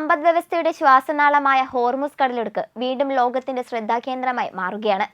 സമ്പദ്വ്യവസ്ഥയുടെ ശ്വാസനാളമായ ഹോർമുസ് കടലിടുക്ക് വീണ്ടും ലോകത്തിന്റെ ശ്രദ്ധാകേന്ദ്രമായി മാറുകയാണ്.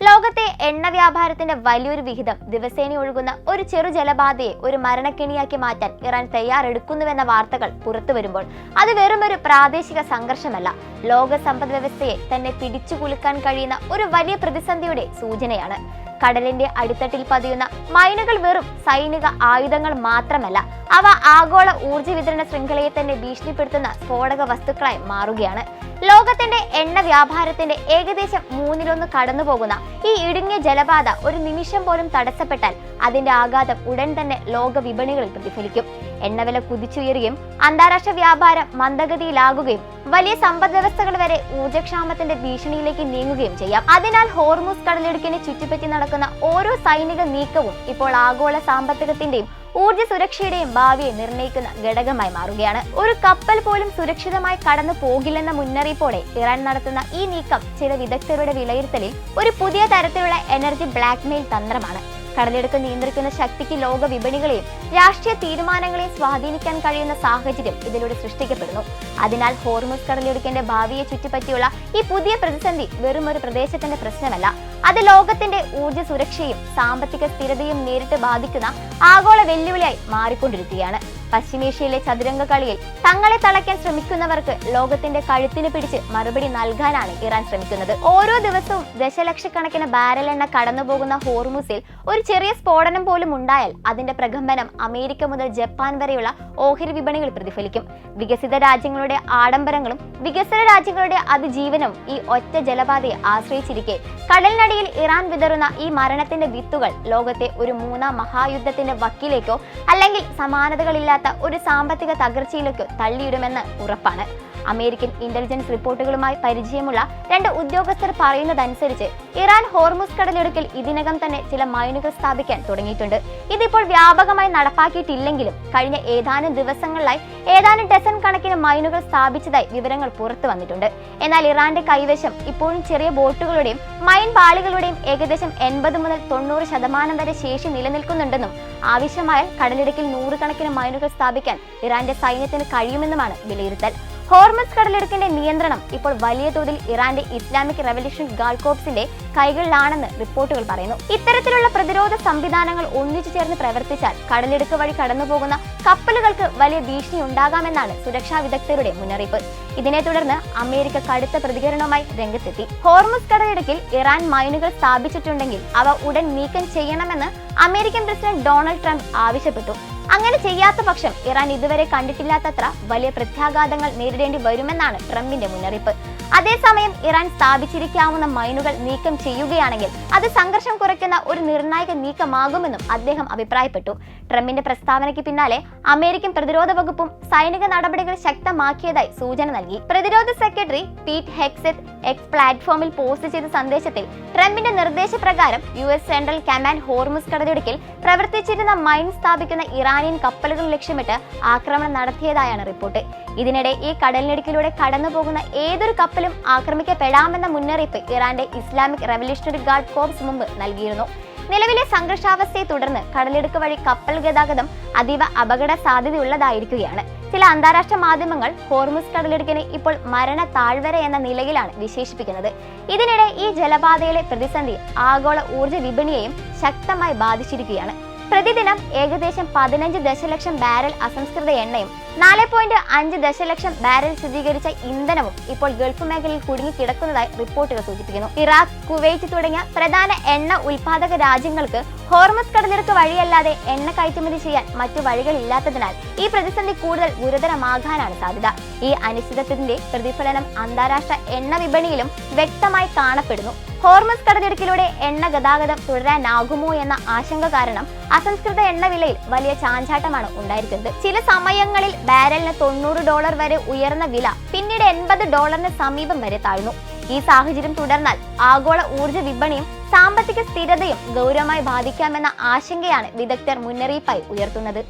ലോകത്തെ എണ്ണ വ്യാപാരത്തിന്റെ വലിയൊരു വിഹിതം ദിവസേന ഒഴുകുന്ന ഒരു ചെറു ജലപാതയെ ഒരു മരണക്കെണിയാക്കി മാറ്റാൻ ഇറാൻ തയ്യാറെടുക്കുന്നുവെന്ന വാർത്തകൾ പുറത്തുവരുമ്പോൾ അത് വെറുമൊരു പ്രാദേശിക സംഘർഷമല്ല, ലോക സമ്പദ്വ്യവസ്ഥയെ തന്നെ പിടിച്ചുകുലുക്കാൻ കഴിയുന്ന ഒരു വലിയ പ്രതിസന്ധിയുടെ സൂചനയാണ്. കടലിന്റെ അടിത്തട്ടിൽ പതിയുന്ന മൈനുകൾ വെറും സൈനിക ആയുധങ്ങൾ മാത്രമല്ല, അവ ആഗോള ഊർജ്ജ വിതരണ ശൃംഖലയെ തന്നെ ഭീഷണിപ്പെടുത്തുന്ന സ്ഫോടക വസ്തുക്കളായി മാറുകയാണ്. ലോകത്തിന്റെ എണ്ണ വ്യാപാരത്തിന്റെ ഏകദേശം 1/3 കടന്നുപോകുന്ന ഈ ഇടുങ്ങിയ ജലപാത ഒരു നിമിഷം പോലും തടസ്സപ്പെട്ടാൽ അതിന്റെ ആഘാതം ഉടൻ തന്നെ ലോക വിപണികളിൽ പ്രതിഫലിക്കും. എണ്ണവില കുതിച്ചുയരുകയും അന്താരാഷ്ട്ര വ്യാപാരം മന്ദഗതിയിലാകുകയും വലിയ സമ്പദ്വ്യവസ്ഥകൾ വരെ ഊർജ്ജക്ഷാമത്തിന്റെ ഭീഷണിയിലേക്ക് നീങ്ങുകയും ചെയ്യാം. അതിനാൽ ഹോർമുസ് കടലിടുക്കിനെ ചുറ്റിപ്പറ്റി നടക്കുന്ന ഓരോ സൈനിക നീക്കവും ഇപ്പോൾ ആഗോള സാമ്പത്തികത്തിന്റെയും ഊർജ്ജ സുരക്ഷയുടെയും ഭാവിയെ നിർണ്ണയിക്കുന്ന ഘടകമായി മാറുകയാണ്. ഒരു കപ്പൽ പോലും സുരക്ഷിതമായി കടന്നു പോകില്ലെന്ന മുന്നറിയിപ്പോടെ ഇറാൻ നടത്തുന്ന ഈ നീക്കം ചില വിദഗ്ധരുടെ വിലയിരുത്തലിൽ ഒരു പുതിയ തരത്തിലുള്ള എനർജി ബ്ലാക്ക്മെയിൽ തന്ത്രമാണ്. കടലിടുക്ക് നിയന്ത്രിക്കുന്ന ശക്തിക്ക് ലോക വിപണികളെയും രാഷ്ട്രീയ തീരുമാനങ്ങളെയും സ്വാധീനിക്കാൻ കഴിയുന്ന സാഹചര്യം ഇതിലൂടെ സൃഷ്ടിക്കപ്പെടുന്നു. അതിനാൽ ഹോർമുസ് കടലിടുക്കിന്റെ ഭാവിയെ ചുറ്റിപ്പറ്റിയുള്ള ഈ പുതിയ പ്രതിസന്ധി വെറും ഒരു പ്രദേശത്തിന്റെ പ്രശ്നമല്ല, അത് ലോകത്തിന്റെ ഊർജ്ജ സുരക്ഷയും സാമ്പത്തിക സ്ഥിരതയും നേരിട്ട് ബാധിക്കുന്ന ആഗോള വെല്ലുവിളിയായി മാറിക്കൊണ്ടിരിക്കുകയാണ്. പശ്ചിമേഷ്യയിലെ ചതുരംഗ കളിയിൽ തങ്ങളെ തളയ്ക്കാൻ ശ്രമിക്കുന്നവർക്ക് ലോകത്തിന്റെ കഴുത്തിന് പിടിച്ച് മറുപടി നൽകാനാണ് ഇറാൻ ശ്രമിക്കുന്നത്. ഓരോ ദിവസവും ദശലക്ഷക്കണക്കിന് ബാരൽ എണ്ണ കടന്നുപോകുന്ന ഹോർമുസിൽ ഒരു ചെറിയ സ്ഫോടനം പോലും ഉണ്ടായാൽ അതിന്റെ പ്രകമ്പനം അമേരിക്ക മുതൽ ജപ്പാൻ വരെയുള്ള ഓഹരി വിപണികളിൽ പ്രതിഫലിക്കും. വികസിത രാജ്യങ്ങളുടെ ആഡംബരങ്ങളും വികസന രാജ്യങ്ങളുടെ അതിജീവനവും ഈ ഒറ്റ ജലപാതയെ ആശ്രയിച്ചിരിക്കെ കടലിനടിയിൽ ഇറാൻ വിതറുന്ന ഈ മരണത്തിന്റെ വിത്തുകൾ ലോകത്തെ ഒരു 3ാം മഹായുദ്ധത്തിന്റെ വക്കിലേക്കോ അല്ലെങ്കിൽ സമാനതകളില്ലാത്ത ഒരു സാമ്പത്തിക തകർച്ചയിലേക്കോ തള്ളിയിടുമെന്ന് ഉറപ്പാണ്. അമേരിക്കൻ ഇന്റലിജൻസ് റിപ്പോർട്ടുകളുമായി പരിചയമുള്ള 2 ഉദ്യോഗസ്ഥർ പറയുന്നതനുസരിച്ച് ഇറാൻ ഹോർമുസ് കടലിടുക്കിൽ ഇതിനകം തന്നെ ചില മൈനുകൾ സ്ഥാപിക്കാൻ തുടങ്ങിയിട്ടുണ്ട്. ഇതിപ്പോൾ വ്യാപകമായി നടപ്പാക്കിയിട്ടില്ലെങ്കിലും കഴിഞ്ഞ ഏതാനും ദിവസങ്ങളിലായി ഏതാനും ഡസൻ കണക്കിന് മൈനുകൾ സ്ഥാപിച്ചതായി വിവരങ്ങൾ പുറത്തു വന്നിട്ടുണ്ട്. എന്നാൽ ഇറാന്റെ കൈവശം ഇപ്പോഴും ചെറിയ ബോട്ടുകളുടെയും മൈൻ പാളികളുടെയും ഏകദേശം 80 മുതൽ 90% വരെ ശേഷി നിലനിൽക്കുന്നുണ്ടെന്നും ആവശ്യമായാൽ കടലിടുക്കിൽ 100 കണക്കിന് മൈനുകൾ സ്ഥാപിക്കാൻ ഇറാന്റെ സൈന്യത്തിന് കഴിയുമെന്നുമാണ് വിലയിരുത്തൽ. ഹോർമുസ് കടലിടുക്കിന്റെ നിയന്ത്രണം ഇപ്പോൾ വലിയ തോതിൽ ഇറാന്റെ ഇസ്ലാമിക് റവല്യൂഷണറി ഗാർഡ് കോർപ്സിന്റെ കൈകളിലാണെന്ന് റിപ്പോർട്ടുകൾ പറയുന്നു. ഇത്തരത്തിലുള്ള പ്രതിരോധ സംവിധാനങ്ങൾ ഒന്നിച്ചു ചേർന്ന് പ്രവർത്തിച്ചാൽ കടലിടുക്ക് വഴി കടന്നുപോകുന്ന കപ്പലുകൾക്ക് വലിയ ഭീഷണി ഉണ്ടാകാമെന്നാണ് സുരക്ഷാ വിദഗ്ധരുടെ മുന്നറിയിപ്പ്. ഇതിനെ തുടർന്ന് അമേരിക്ക കടുത്ത പ്രതികരണവുമായി രംഗത്തെത്തി. ഹോർമുസ് കടലിടുക്കിൽ ഇറാൻ മൈനുകൾ സ്ഥാപിച്ചിട്ടുണ്ടെങ്കിൽ അവ ഉടൻ നീക്കം ചെയ്യണമെന്ന് അമേരിക്കൻ പ്രസിഡന്റ് ഡൊണാൾഡ് ട്രംപ് ആവശ്യപ്പെട്ടു. അങ്ങനെ ചെയ്യാത്ത പക്ഷം ഇറാൻ ഇതുവരെ കണ്ടിട്ടില്ലാത്തത്ര വലിയ പ്രത്യാഘാതങ്ങൾ നേരിടേണ്ടി വരുമെന്നാണ് ട്രംപിന്റെ മുന്നറിയിപ്പ്. അതേസമയം ഇറാൻ സ്ഥാപിച്ചിരിക്കാവുന്ന മൈനുകൾ നീക്കം ചെയ്യുകയാണെങ്കിൽ അത് സംഘർഷം കുറയ്ക്കുന്ന ഒരു നിർണായക നീക്കമാകുമെന്നും അദ്ദേഹം അഭിപ്രായപ്പെട്ടു. ട്രംപിന്റെ പ്രസ്താവനയ്ക്ക് പിന്നാലെ അമേരിക്കൻ പ്രതിരോധ വകുപ്പും സൈനിക നടപടികൾ ശക്തമാക്കിയതായി സൂചന നൽകി. പ്രതിരോധ സെക്രട്ടറി പീറ്റ് ഹെഗ്സെത്ത് എക്സ് പ്ലാറ്റ്ഫോമിൽ പോസ്റ്റ് ചെയ്ത സന്ദേശത്തിൽ ട്രംപിന്റെ നിർദ്ദേശപ്രകാരം US സെൻട്രൽ കമാൻഡ് ഹോർമുസ് കടലിടുക്കിൽ പ്രവർത്തിച്ചിരുന്ന മൈൻ സ്ഥാപിക്കുന്ന ഇറാനിയൻ കപ്പലുകൾ ലക്ഷ്യമിട്ട് ആക്രമണം നടത്തിയതായാണ് റിപ്പോർട്ട്. ഇതിനിടെ ഈ കടലിടുക്കിലൂടെ കടന്നുപോകുന്ന ഏതൊരു കപ്പലും ആക്രമിക്കപ്പെടാമെന്ന മുന്നറിയിപ്പ് ഇറാന്റെ ഇസ്ലാമിക് റവല്യൂഷണറി ഗാർഡ് കോർപ്സ് മുമ്പ് നൽകിയിരുന്നു. നിലവിലെ സംഘർഷാവസ്ഥയെ തുടർന്ന് കടലിടുക്ക് വഴി കപ്പൽ ഗതാഗതം അതീവ അപകട സാധ്യതയുള്ളതായിരിക്കുകയാണ്. ചില അന്താരാഷ്ട്ര മാധ്യമങ്ങൾ ഹോർമുസ് കടലിടുക്കിനെ ഇപ്പോൾ മരണ താഴ്വര എന്ന നിലയിലാണ് വിശേഷിപ്പിക്കുന്നത്. ഇതിനിടെ ഈ ജലപാതയിലെ പ്രതിസന്ധി ആഗോള ഊർജ്ജ വിപണിയെയും ശക്തമായി ബാധിച്ചിരിക്കുകയാണ്. പ്രതിദിനം ഏകദേശം 15 ദശലക്ഷം ബാരൽ അസംസ്കൃത എണ്ണയും 4.5 ദശലക്ഷം ബാരൽ ശുദ്ധീകരിച്ച ഇന്ധനവും ഇപ്പോൾ ഗൾഫ് മേഖലയിൽ കുടുങ്ങിക്കിടക്കുന്നതായി റിപ്പോർട്ടുകൾ സൂചിപ്പിക്കുന്നു. ഇറാഖ്, കുവൈറ്റ് തുടങ്ങിയ പ്രധാന എണ്ണ ഉൽപാദക രാജ്യങ്ങൾക്ക് ഹോർമുസ് കടലിടുക്ക് വഴിയല്ലാതെ എണ്ണ കയറ്റുമതി ചെയ്യാൻ മറ്റു വഴികളില്ലാത്തതിനാൽ ഈ പ്രതിസന്ധി കൂടുതൽ ഗുരുതരമാകാനാണ് സാധ്യത. ഈ അനിശ്ചിതത്വത്തിന്റെ പ്രതിഫലനം അന്താരാഷ്ട്ര എണ്ണ വിപണിയിലും വ്യക്തമായി കാണപ്പെടുന്നു. ഹോർമുസ് കടലിടുക്കിലൂടെ എണ്ണ ഗതാഗതം തുടരാനാകുമോ എന്ന ആശങ്ക കാരണം അസംസ്കൃത എണ്ണ വിലയിൽ വലിയ ചാഞ്ചാട്ടമാണ് ഉണ്ടായിരിക്കുന്നത്. ചില സമയങ്ങളിൽ ബാരലിന് $90 വരെ ഉയർന്ന വില പിന്നീട് $80 സമീപം വരെ താഴ്ന്നു. ഈ സാഹചര്യം തുടർന്നാൽ ആഗോള ഊർജ്ജ വിപണിയും സാമ്പത്തിക സ്ഥിരതയും ഗൗരവമായി ബാധിക്കാമെന്ന ആശങ്കയാണ് വിദഗ്ധർ മുന്നറിയിപ്പായി ഉയർത്തുന്നത്.